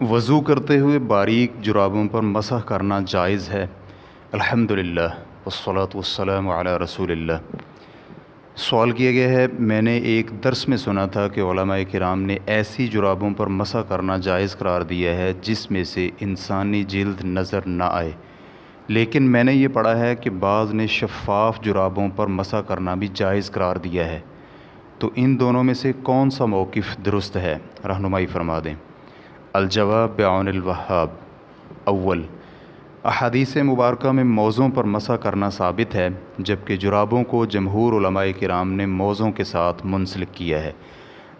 वज़ू करते हुए बारीक जुराबों पर मसह करना जायज़ है। अल्हम्दुलिल्लाह वस्सलातु वस्सलामु अला रसूलिल्लाह। सवाल किया गया है, मैंने एक दर्स में सुना था कि उलमाए किराम ने ऐसी जुराबों पर मसह करना जायज़ करार दिया है जिसमें से इंसानी जिल्द नज़र ना आए, लेकिन मैंने ये पढ़ा है कि बाज़ ने शफ़ाफ़ जुराबों पर मसह करना भी जायज़ करार दिया है। तो इन दोनों में से कौन सा मौक़िफ़ दुरुस्त है, रहनुमाई फरमा दें। अल-जवाब बिऔनिल वहाब। अव्वल, अहादीस मुबारका में मौज़ों पर मसह करना साबित है, जबकि जुराबों को जमहूर उलमाए किराम ने मौज़ों के साथ मुंसलिक किया है।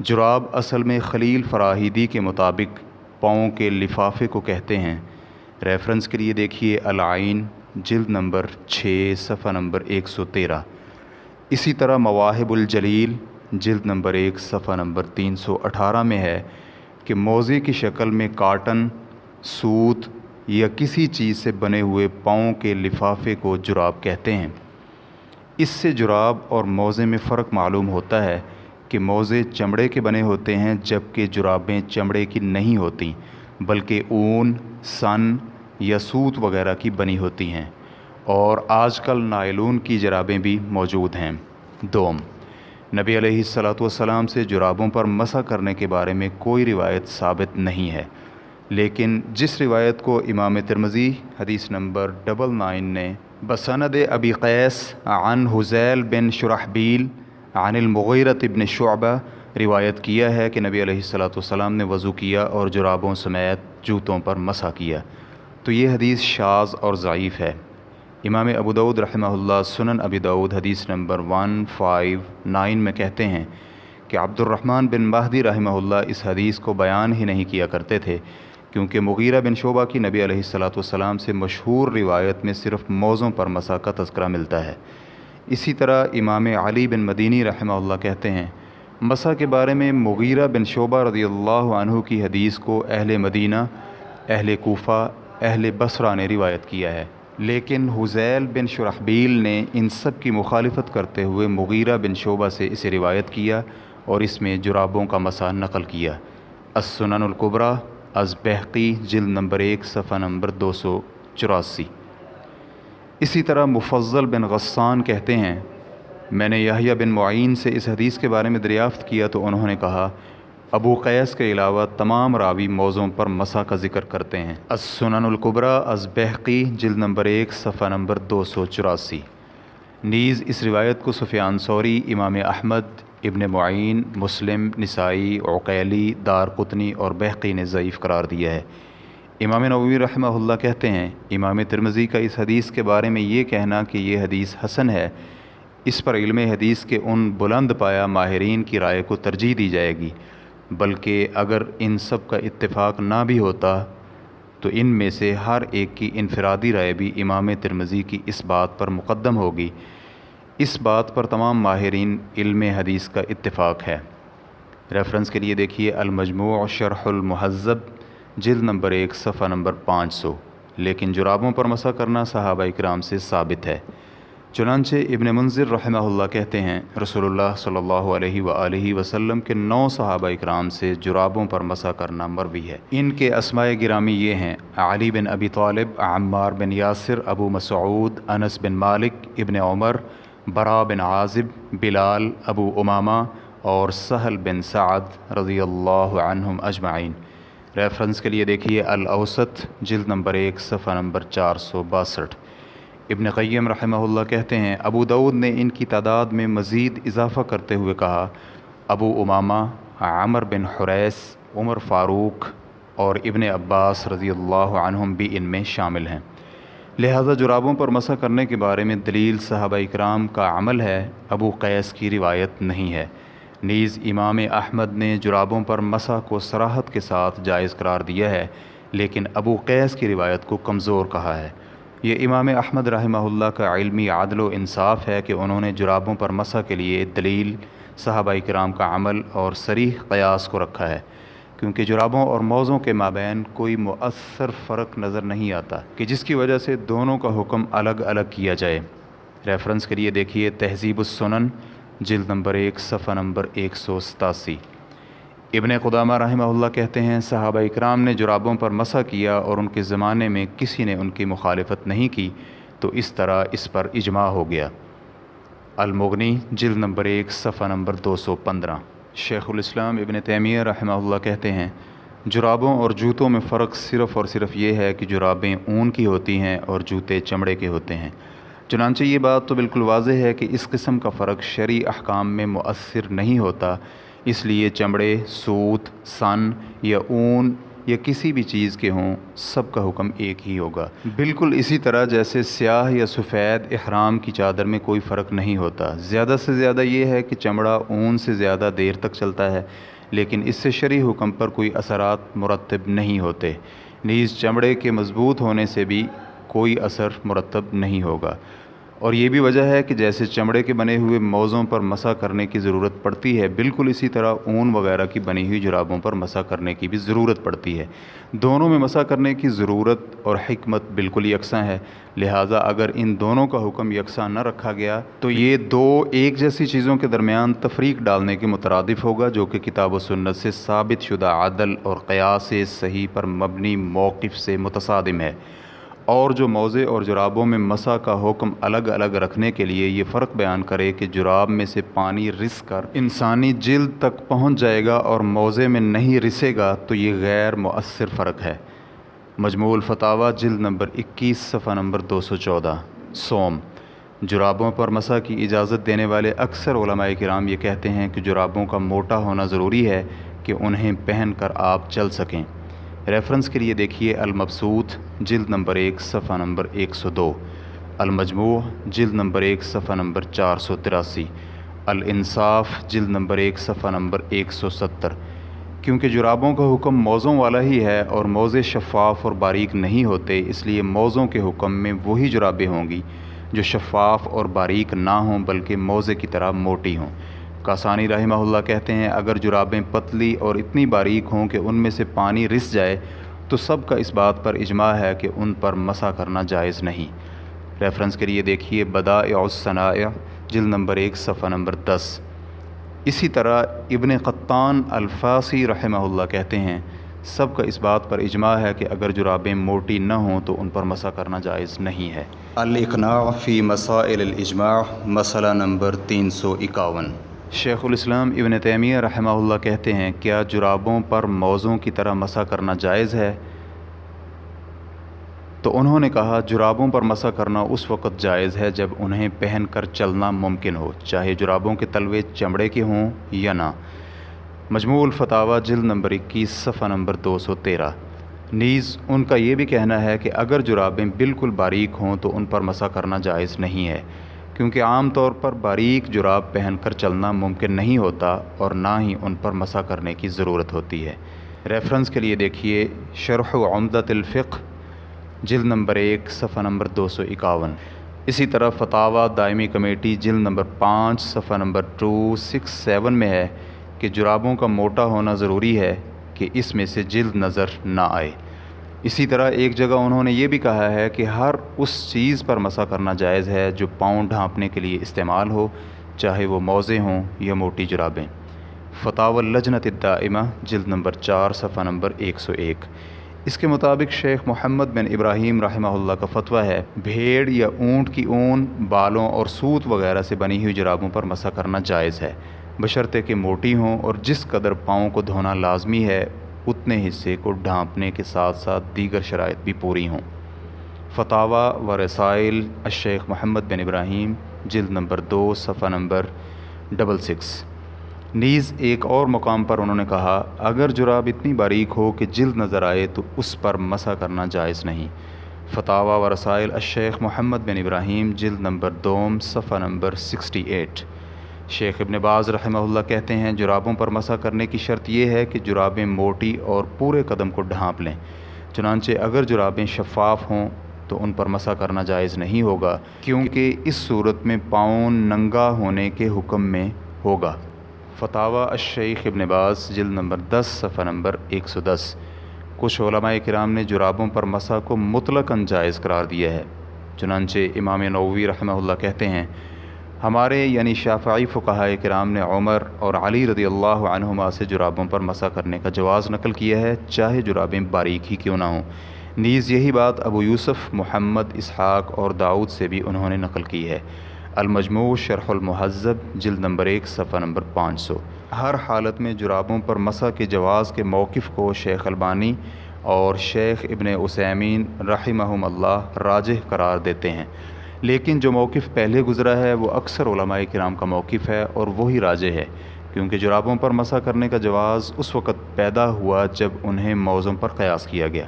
जुराब असल में खलील फराहिदी के मुताबिक पाँव के लिफाफे को कहते हैं। रेफरेंस के लिए देखिए अल-आइन जिल्द नंबर 6 सफ़ा नंबर 113। इसी तरह मवाहिबुल जलील जिल्द नंबर 1 सफ़ा नंबर 318 में है कि मोज़े की शक्ल में काटन, सूत या किसी चीज़ से बने हुए पाँव के लिफाफे को जुराब कहते हैं। इससे जुराब और मोज़े में फ़र्क मालूम होता है कि मोज़े चमड़े के बने होते हैं, जबकि जुराबें चमड़े की नहीं होती बल्कि ऊन, सन या सूत वगैरह की बनी होती हैं, और आजकल नायलून की जुराबें भी मौजूद हैं। दोम, नबी अलैहिस्सलातु वस्सलाम से जुराबों पर मसह करने के बारे में कोई रिवायत साबित नहीं है, लेकिन जिस रिवायत को इमाम तिरमिज़ी हदीस नंबर 99 ने बसनद अबी क़ैस अन हुज़ैल बिन शुरहबील अनिल मुग़ीरत इब्न शुअबा रिवायत किया है कि नबी अलैहिस्सलातु वस्सलाम ने वज़ू किया और जुराबों समेत जूतों पर मसह किया, तो ये हदीस शाज़ और ज़ईफ़ है। इमाम अबू दाऊद रहमहुल्लाह सुनन अबी दाऊद हदीस नंबर 159 में कहते हैं कि अब्दुर्रहमान बिन महदी रहमहुल्लाह इस हदीस को बयान ही नहीं किया करते थे, क्योंकि मुगीरा बिन शोबा की नबी अलैहिस्सलातु वस्सलाम से मशहूर रिवायत में सिर्फ़ मौज़ों पर मसह का तज़किरा मिलता है। इसी तरह इमाम अली बिन मदीनी रहमहुल्लाह कहते हैं, मसह के बारे में मुगीरा बिन शोबा रज़ियल्लाहु अन्हु की हदीस को अहले मदीना, अहले कूफ़ा, अहले बसरा ने रिवायत किया है, लेकिन हुज़ैल बिन शुरहबील ने इन सब की मुखालिफत करते हुए मुगीरा बिन शोबा से इसे रिवायत किया और इसमें जुराबों का मसह नकल किया। अस-सुननुल कुबरा अज़-बहक़ी जिल्द नंबर 1 सफ़ा नंबर 284। इसी तरह मुफ़ज़्ज़ल बिन गस्सान कहते हैं, मैंने यहया बिन मुईन से इस हदीस के बारे में दरियाफ़्त किया तो उन्होंने कहा, अबू क़ैस के अलावा तमाम रावी मौज़ों पर मसह का ज़िक्र करते हैं। अस-सुननुल कुबरा अज़-बहक़ी जिल्द नंबर 1 सफ़ा नंबर 284। नीज़ इस रिवायत को सुफ़यान सौरी, इमाम अहमद, इब्न मुईन, मुस्लिम, निसाई, उक़ैली, दारक़ुतनी और बहक़ी ने ज़ईफ़ करार दिया है। इमाम नववी रहमहुल्लाह कहते हैं, इमाम तिरमिज़ी का इस हदीस के बारे में ये कहना कि ये हदीस हसन है, इस पर इल्म हदीस के उन बुलंद पाया माहिरीन की राय को तरजीह दी जाएगी, बल्कि अगर इन सब का इत्तेफाक ना भी होता तो इन में से हर एक की इनफरादी राय भी इमाम तिरमिज़ी की इस बात पर मुक़द्दम होगी। इस बात पर तमाम माहिरीन इल्म हदीस का इत्तेफाक है। रेफरेंस के लिए देखिए अल-मजमू' शरहुल मुहज़्ज़ब जिल्द नंबर 1 सफ़ा नंबर 500। लेकिन जुराबों पर मसह करना सहाबाए किराम से साबित है। चुनांचे इब्न मुंज़िर रहमहुल्लाह कहते हैं, रसूलुल्लाह सल्लल्लाहु अलैहि व आलिहि वसल्लम के 9 सहाबाए किराम से जुराबों पर मसह करना मरवी है। इनके अस्माए गिरामी ये हैं, अली बिन अबी तालिब, अम्मार बिन यासिर, अबू मसऊद, अनस बिन मालिक, इब्न उमर, बरा बिन आज़िब, बिलाल, अबू उमामा और सहल बिन सअद रज़ियल्लाहु अन्हुम अजमाइन। रेफरेंस के लिए देखिए अल-औसत जिल्द नंबर 1 सफ़ा नंबर 462। इब्न क़य्यम रहमहुल्लाह कहते हैं, अबू दाऊद ने इनकी तादाद में मज़ीद इजाफ़ा करते हुए कहा, अबू उमामा, अमर बिन हुरैस, उमर फ़ारूक और इब्न अब्बास रज़ियल्लाहु अन्हुम भी इनमें शामिल हैं। लिहाजा जुराबों पर मसह करने के बारे में दलील सहाबाए किराम का अमल है, अबू क़ैस की रिवायत नहीं है। नीज़ इमाम अहमद ने जुराबों पर मसह को सराहत के साथ जायज़ करार दिया है, लेकिन अबू क़ैस की रिवायत को कमज़ोर कहा है। ये इमाम अहमद रहमहुल्लाह का इल्मी आदल व इंसाफ है कि उन्होंने जुराबों पर मसह के लिए दलील सहाबाए किराम का अमल और सरीह क़यास को रखा है, क्योंकि जुराबों और मौज़ों के माबैन कोई मुअस्सर फ़र्क नज़र नहीं आता कि जिसकी वजह से दोनों का हुक्म अलग अलग किया जाए। रेफरेंस के लिए देखिए तहज़ीबुस सुनन जिल्द नंबर 1 सफ़ा नंबर 187। ابن قدامہ रहमहुल्लाह कहते हैं सहाबा इकराम ने जुराबों पर मसा किया और उनके ज़माने में किसी ने उनकी मुखालफत नहीं की, तो इस तरह इस पर इजमा हो गया। अल-मुग़नी जिल्द नंबर 1 सफ़ा नंबर 215। शेखुल इस्लाम इब्न तैमिया रहमहुल्लाह कहते हैं जुराबों और जूतों में फ़र्क सिर्फ़ और सिर्फ ये है कि जुराबें ऊन की होती हैं और जूते चमड़े के होते हैं। चुनांचे ये बात तो बिल्कुल वाज़ेह है कि इस किस्म का फ़र्क शरई अहकाम में मुअस्सिर नहीं होता, इसलिए चमड़े, सूत, सन या ऊन या किसी भी चीज़ के हों, सब का हुक्म एक ही होगा। बिल्कुल इसी तरह जैसे स्याह या सफ़ेद इहराम की चादर में कोई फ़र्क नहीं होता। ज़्यादा से ज़्यादा ये है कि चमड़ा ऊन से ज़्यादा देर तक चलता है, लेकिन इससे शरई हुक्म पर कोई असरात मुरतब नहीं होते। नीज़ चमड़े के मज़बूत होने से भी कोई असर मुरतब नहीं होगा। और ये भी वजह है कि जैसे चमड़े के बने हुए मौज़ों पर मसा करने की ज़रूरत पड़ती है, बिल्कुल इसी तरह ऊन वगैरह की बनी हुई जुराबों पर मसा करने की भी ज़रूरत पड़ती है। दोनों में मसा करने की ज़रूरत और हिकमत बिल्कुल यकसां है, लिहाजा अगर इन दोनों का हुक्म यकसां न रखा गया तो ये दो एक जैसी चीज़ों के दरमियान तफरीक डालने के मुतरादिफ होगा, जो कि किताब व सुन्नत से साबित शुदा अदल और क़यास सही पर मबनी मौक़िफ़ से मुतसादिम है। और जो मौज़े और जुराबों में मसा का हुक्म अलग अलग रखने के लिए ये फ़र्क बयान करे कि जुराब में से पानी रिस कर इंसानी जिल्द तक पहुँच जाएगा और मौज़े में नहीं रिसेगा, तो ये गैर मुअस्सिर फ़र्क है। मजमूल फतावा जिल्द नंबर 21 सफ़ा नंबर 214। सोम जुराबों पर मसा की इजाज़त देने वाले अक्सर उलमाए किराम ये कहते हैं कि जुराबों का मोटा होना ज़रूरी है कि उन्हें पहन कर आप चल सकें। रेफरेंस के लिए देखिए अल-मबसूत जिल्द नंबर 1 सफ़ा नंबर 102, अल-मजमूह जिल्द नंबर 1 सफ़ा नंबर 483, अल-इंसाफ़ जिल्द नंबर 1 सफ़ा नंबर 170। क्योंकि जुराबों का हुक्म मौज़ों वाला ही है और मौज़े शफ़ाफ़ और बारीक नहीं होते, इसलिए मौज़ों के हुक्म में वही जुराबें होंगी जो शफ़ाफ़ और बारीक ना हों बल्कि मौज़े की तरह मोटी हों। कासानी रहमहुल्लाह कहते हैं अगर जुराबें पतली और इतनी बारीक हों कि उनमें से पानी रिस जाए, तो सब का इस बात पर इजमा है कि उन पर मसा करना जायज़ नहीं। रेफरेंस के लिए देखिए बदाइउस सनाया जिल्द नंबर 1 सफ़ा नंबर 10। इसी तरह इब्न क़त्तान अल-फ़ासी रहमहुल्लाह कहते हैं सब का इस बात पर इजमा है कि अगर जुराबें मोटी न हों तो उन पर मसा करना जायज़ नहीं है। अल-इक़ना फ़ी मसाइल अल-इजमा मसला नंबर 351। शेखुल इस्लाम इब्न तैमिया रहमहुल्लाह कहते हैं क्या जुराबों पर मौज़ों की तरह मसा करना जायज़ है? तो उन्होंने कहा जुराबों पर मसा करना उस वक़्त जायज़ है जब उन्हें पहन कर चलना मुमकिन हो, चाहे जुराबों के तलवे चमड़े के हों या ना। मजमूल फतावा जिल्द नंबर 21 सफ़ा नंबर 213। नीज़ उनका ये भी कहना है कि अगर जुराबें बिल्कुल बारीक हों तो उन पर मसा करना जायज़ नहीं है, क्योंकि आम तौर पर बारीक जुराब पहनकर चलना मुमकिन नहीं होता और ना ही उन पर मसा करने की ज़रूरत होती है। रेफरेंस के लिए देखिए शरह उम्दतुल फ़िक़्ह जिल्द नंबर 1 सफ़ा नंबर 251। इसी तरह फतावा दायमी कमेटी जिल्द नंबर 5 सफ़ा नंबर 267 में है कि जुराबों का मोटा होना ज़रूरी है कि इसमें से जिल्द नज़र ना आए। इसी तरह एक जगह उन्होंने ये भी कहा है कि हर उस चीज़ पर मसा करना जायज़ है जो पाँव ढाँपने के लिए इस्तेमाल हो, चाहे वो मौज़े हों या मोटी जुराबें। फतावा लजनत दाइमा जिल्द नंबर 4 सफ़ा नंबर 101। इसके मुताबिक शेख मोहम्मद बिन इब्राहीम रहमहुल्लाह का फतवा है भेड़ या ऊँट की ऊन, बालों और सूत वगैरह से बनी हुई जुराबों पर मसा करना जायज़ है, बशर्ते कि मोटी हों और जिस कदर पाँव को धोना लाजमी है उतने हिस्से को ढाँपने के साथ साथ दीगर शराइत भी पूरी हों। फतावा व रसाइल शेख मोहम्मद बिन इब्राहीम जिल्द नंबर 2 सफ़ा नंबर 66। नीज़ एक और मुकाम पर उन्होंने कहा अगर जुराब इतनी बारीक हो कि जिल्द नज़र आए तो उस पर मसा करना जायज़ नहीं। फतावा व रसाइल शेख मोहम्मद बिन इब्राहीम जिल्द नंबर 2 सफ़ा नंबर 68। शेख इब्न बाज़ रहमहुल्लाह कहते हैं जुराबों पर मसा करने की शर्त यह है कि जुराबें मोटी और पूरे कदम को ढाँप लें। चुनांचे अगर जुराबें शफ़ाफ़ हों तो उन पर मसा करना जायज़ नहीं होगा, क्योंकि इस सूरत में पाँव नंगा होने के हुक्म में होगा। फतावा शेख इब्न बाज़ जिल्द नंबर 10 सफ़ा नंबर 110। कुछ उलमाए किराम ने जुराबों पर मसा को मुतलक़न जायज़ करार दिया है। चुनांचे इमाम नववी रहमहुल्लाह कहते हैं ہمارے یعنی شافعی فقہائے کرام نے عمر اور علی رضی اللہ عنہما سے جرابوں پر مسح کرنے کا جواز نقل کیا ہے، چاہے جرابیں باریک ہی کیوں نہ ہوں۔ نیز یہی بات ابو یوسف، محمد اسحاق اور داؤد سے بھی انہوں نے نقل کی ہے۔ المجموع شرح المہذب جلد نمبر 1 صفحہ نمبر 500۔ ہر حالت میں جرابوں پر مسح کے جواز کے موقف کو شیخ البانی اور شیخ ابن عثیمین رحمہم اللہ راجح قرار دیتے ہیں، لیکن جو موقف پہلے گزرا ہے وہ اکثر علماء کرام کا موقف ہے اور وہی راجح ہے، کیونکہ جرابوں پر مسح کرنے کا جواز اس وقت پیدا ہوا جب انہیں موزوں پر قیاس کیا گیا،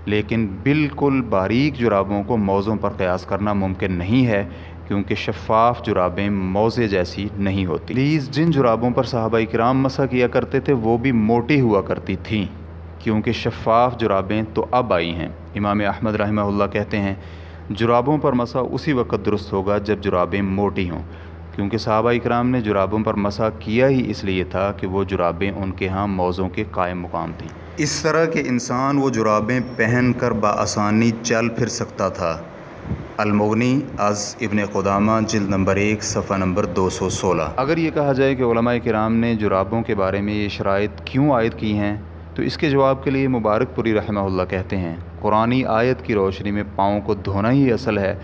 لیکن بالکل باریک جرابوں کو موزوں پر قیاس کرنا ممکن نہیں ہے، کیونکہ شفاف جرابیں موزے جیسی نہیں ہوتی۔ نیز جن جرابوں پر صحابہ کرام مسح کیا کرتے تھے وہ بھی موٹی ہوا کرتی تھیں، کیونکہ شفاف جرابیں تو اب آئی ہیں۔ امام احمد رحمہ اللہ کہتے ہیں جرابوں پر مسح اسی وقت درست ہوگا جب جرابیں موٹی ہوں، کیونکہ صحابہ کرام نے جرابوں پر مسح کیا ہی اس لیے تھا کہ وہ جرابیں ان کے ہاں موزوں کے قائم مقام تھیں، اس طرح کہ انسان وہ جرابیں پہن کر بآسانی چل پھر سکتا تھا۔ المغنی از ابن قدامہ جلد نمبر 1 صفحہ نمبر 216۔ اگر یہ کہا جائے کہ علماء کرام نے جرابوں کے بارے میں یہ شرائط کیوں عائد کی ہیں، تو اس کے جواب کے لیے مبارک پوری رحمہ اللہ کہتے ہیں قرآنی آیت کی روشنی میں پاؤں کو دھونا ہی اصل ہے،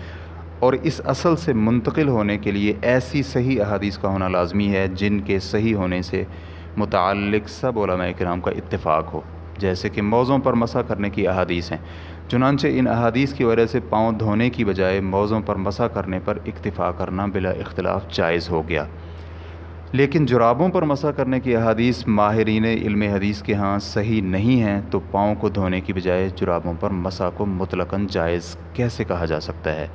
اور اس اصل سے منتقل ہونے کے لیے ایسی صحیح احادیث کا ہونا لازمی ہے جن کے صحیح ہونے سے متعلق سب علماء کرام کا اتفاق ہو، جیسے کہ موزوں پر مسح کرنے کی احادیث ہیں۔ چنانچہ ان احادیث کی وجہ سے پاؤں دھونے کی بجائے موزوں پر مسح کرنے پر اکتفا کرنا بلا اختلاف جائز ہو گیا، لیکن جرابوں پر مسح کرنے کی احادیث ماہرین علم حدیث کے ہاں صحیح نہیں ہیں، تو پاؤں کو دھونے کی بجائے جرابوں پر مسح کو مطلقاً جائز کیسے کہا جا سکتا ہے؟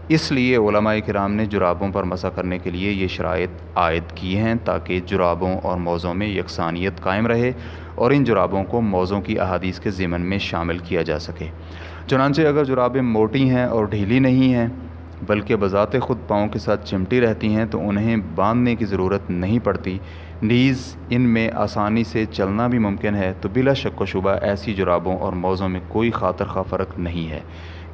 اس لیے علماء کرام نے جرابوں پر مسح کرنے کے لیے یہ شرائط عائد کی ہیں تاکہ جرابوں اور موزوں میں یکسانیت قائم رہے اور ان جرابوں کو موزوں کی احادیث کے ضمن میں شامل کیا جا سکے۔ چنانچہ اگر جرابیں موٹی ہیں اور ڈھیلی نہیں ہیں بلکہ بذات خود پاؤں کے ساتھ چمٹی رہتی ہیں تو انہیں باندھنے کی ضرورت نہیں پڑتی، نیز ان میں آسانی سے چلنا بھی ممکن ہے، تو بلا شک و شبہ ایسی جرابوں اور موزوں میں کوئی خاطر خواہ فرق نہیں ہے،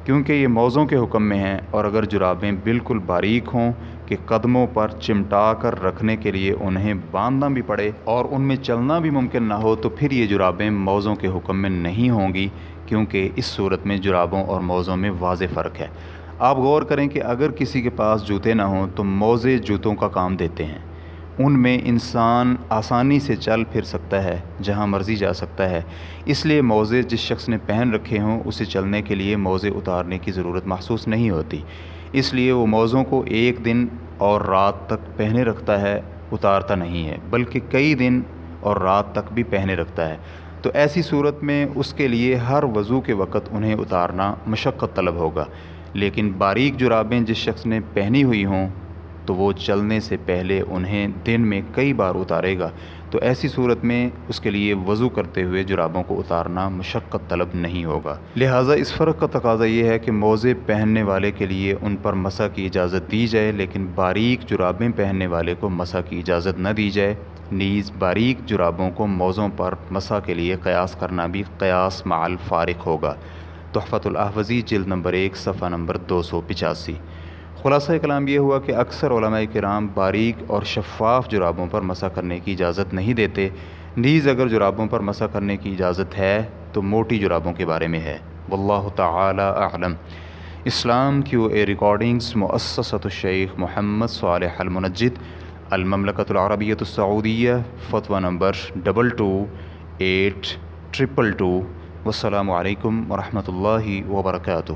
کیونکہ یہ موزوں کے حکم میں ہیں۔ اور اگر جرابیں بالکل باریک ہوں کہ قدموں پر چمٹا کر رکھنے کے لیے انہیں باندھنا بھی پڑے اور ان میں چلنا بھی ممکن نہ ہو، تو پھر یہ جرابیں موزوں کے حکم میں نہیں ہوں گی، کیونکہ اس صورت میں جرابوں اور موزوں میں واضح فرق ہے۔ آپ غور کریں کہ اگر کسی کے پاس جوتے نہ ہوں تو موزے جوتوں کا کام دیتے ہیں، ان میں انسان آسانی سے چل پھر سکتا ہے، جہاں مرضی جا سکتا ہے، اس لیے موزے جس شخص نے پہن رکھے ہوں اسے چلنے کے لیے موزے اتارنے کی ضرورت محسوس نہیں ہوتی، اس لیے وہ موزوں کو ایک دن اور رات تک پہنے رکھتا ہے، اتارتا نہیں ہے، بلکہ کئی دن اور رات تک بھی پہنے رکھتا ہے۔ تو ایسی صورت میں اس کے لیے ہر وضو کے وقت انہیں اتارنا مشقت طلب ہوگا، لیکن باریک جرابیں جس شخص نے پہنی ہوئی ہوں تو وہ چلنے سے پہلے انہیں دن میں کئی بار اتارے گا، تو ایسی صورت میں اس کے لیے وضو کرتے ہوئے جرابوں کو اتارنا مشقت طلب نہیں ہوگا۔ لہٰذا اس فرق کا تقاضا یہ ہے کہ موزے پہننے والے کے لیے ان پر مسح کی اجازت دی جائے، لیکن باریک جرابیں پہننے والے کو مسح کی اجازت نہ دی جائے۔ نیز باریک جرابوں کو موزوں پر مسح کے لیے قیاس کرنا بھی قیاس مع الفارق ہوگا۔ تحفۃ الاحوذی جلد نمبر 1 صفحہ نمبر 285۔ خلاصہ کلام یہ ہوا کہ اکثر علماء کرام باریک اور شفاف جرابوں پر مسح کرنے کی اجازت نہیں دیتے، نیز اگر جرابوں پر مسح کرنے کی اجازت ہے تو موٹی جرابوں کے بارے میں ہے۔ واللہ تعالی اعلم۔ اسلام کیو اے ریکارڈنگز مؤسسۃ الشیخ محمد صالح المنجد، المملکۃ العربیۃ السعودیہ، فتویٰ نمبر 228222۔ والسلام علیکم ورحمۃ اللہ وبرکاتہ۔